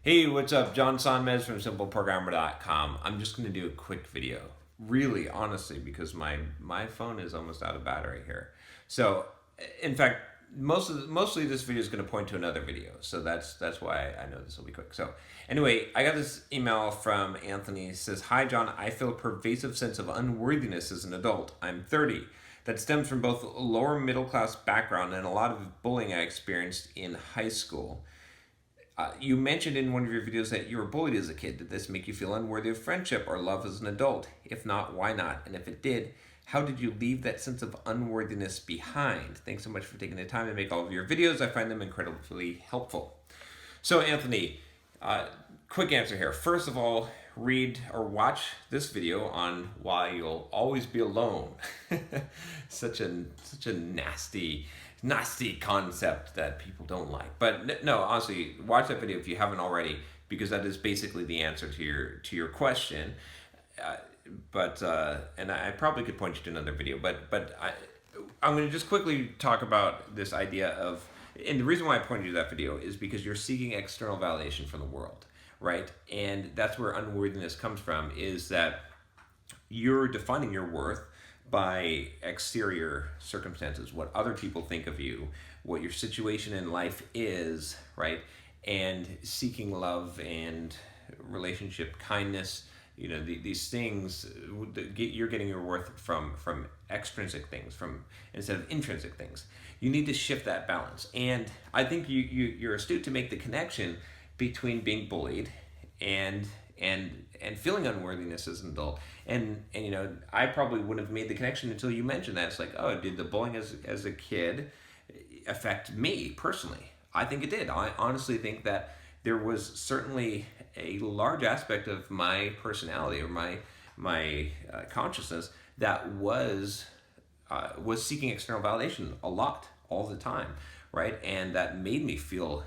Hey, what's up? John Sonmez from SimpleProgrammer.com. I'm just going to do a quick video, really, honestly, because my phone is almost out of battery here. So, in fact, mostly this video is going to point to another video. So that's why I know this will be quick. So, anyway, I got this email from Anthony. It says, "Hi, John. I feel a pervasive sense of unworthiness as an adult. I'm 30. That stems from both a lower middle class background and a lot of bullying I experienced in high school." You mentioned in one of your videos that you were bullied as a kid. Did this make you feel unworthy of friendship or love as an adult? If not, why not? And if it did, how did you leave that sense of unworthiness behind? Thanks so much for taking the time to make all of your videos. I find them incredibly helpful. So, Anthony, quick answer here. First of all, read or watch this video on why you'll always be alone. such a nasty concept that people don't like. But no, honestly, watch that video if you haven't already, because that is basically the answer to your question. And I probably could point you to another video, but I'm going to just quickly talk about this idea of, and the reason why I pointed you to that video is because you're seeking external validation from the world, right? And that's where unworthiness comes from, is that you're defining your worth by exterior circumstances, what other people think of you, what your situation in life is, right? And seeking love and relationship, kindness, these things, you're getting your worth from extrinsic things, instead of intrinsic things. You need to shift that balance. And I think you're astute to make the connection between being bullied and feeling unworthiness as an adult. And I probably wouldn't have made the connection until you mentioned that. It's like, oh, did the bullying as a kid affect me personally? I think it did. I honestly think that there was certainly a large aspect of my personality or my consciousness that was seeking external validation a lot, all the time, right? And that made me feel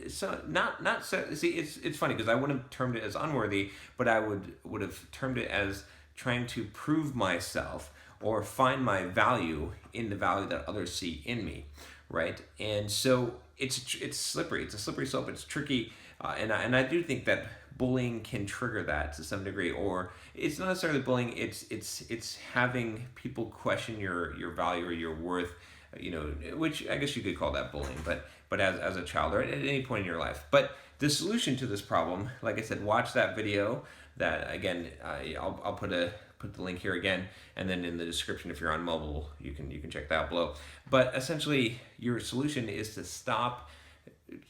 so not so. See, it's funny because I wouldn't have termed it as unworthy, but I would have termed it as trying to prove myself or find my value in the value that others see in me, right? And so it's slippery. It's a slippery slope. It's tricky, and I do think that bullying can trigger that to some degree. Or it's not necessarily bullying. It's having people question your value or your worth. Which I guess you could call that bullying, but as a child or at any point in your life. But the solution to this problem, like I said, watch that video. That again, I'll put the link here again, and then in the description if you're on mobile, you can check that out below. But essentially, your solution is to stop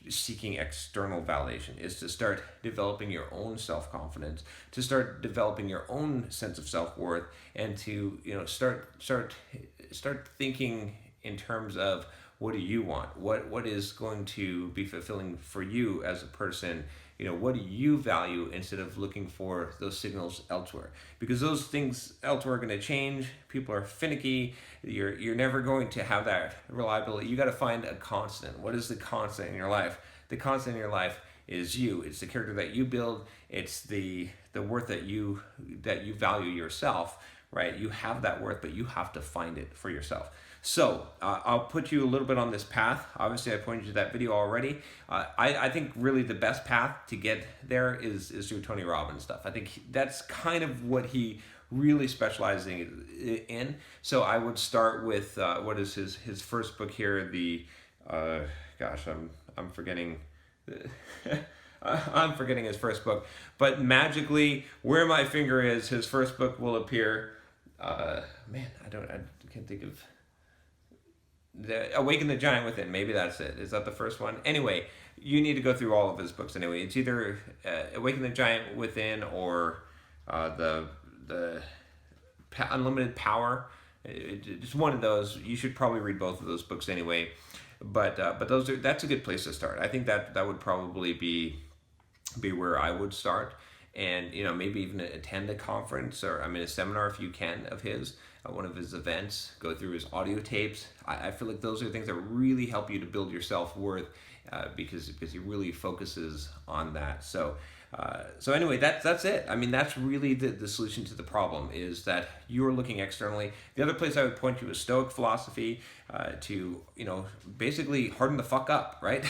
seeking external validation, is to start developing your own self-confidence, to start developing your own sense of self-worth, and to start thinking in terms of, what do you want? What is going to be fulfilling for you as a person? What do you value, instead of looking for those signals elsewhere? Because those things elsewhere are going to change. People are finicky. You're never going to have that reliability. You got to find a constant. What is the constant in your life? The constant in your life is you. It's the character that you build. It's the worth that you value yourself, right? You have that worth, but you have to find it for yourself. So I'll put you a little bit on this path. Obviously, I pointed you to that video already. I think really the best path to get there is through Tony Robbins stuff. I think that's kind of what he really specializes in. So I would start with what is his first book here. I'm forgetting. I'm forgetting his first book. But magically, where my finger is, his first book will appear. I can't think of. Awaken the Giant Within. Maybe that's it. Is that the first one? Anyway, you need to go through all of his books anyway. It's either Awaken the Giant Within or the Unlimited Power. It's one of those. You should probably read both of those books anyway. But that's a good place to start. I think that would probably be where I would start. And maybe even attend a conference or a seminar if you can of his, one of his events. Go through his audio tapes. I feel like those are things that really help you to build your self-worth, because he really focuses on that. So So anyway, that's it. I mean, that's really the solution to the problem, is that you're looking externally. The other place I would point you is Stoic philosophy, to, you know, basically harden the fuck up, right?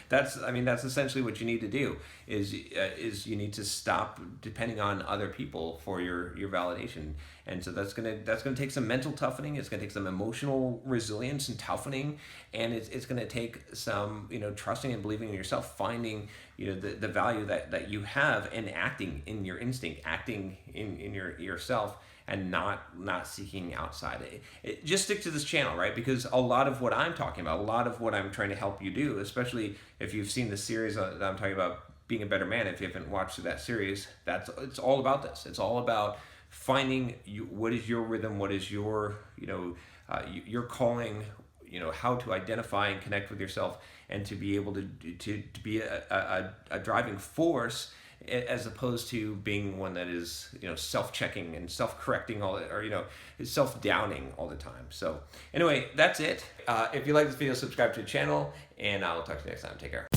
That's essentially what you need to do, is you need to stop depending on other people for your validation. And so that's gonna take some mental toughening. It's gonna take some emotional resilience and toughening, and it's gonna take some, you know, trusting and believing in yourself, finding, you know, the value that you have, and acting in your instinct, acting in yourself, and not seeking outside. Just stick to this channel, right? Because a lot of what I'm talking about, a lot of what I'm trying to help you do, especially if you've seen the series that I'm talking about, Being a Better Man, if you haven't watched that series, it's all about this. It's all about finding what is your rhythm, what is your, you know, your calling, you know, how to identify and connect with yourself, and to be able to be a driving force, as opposed to being one that is, you know, self-checking and self-correcting or, you know, self-downing all the time. So anyway, that's it. If you like this video, subscribe to the channel, and I'll talk to you next time. Take care.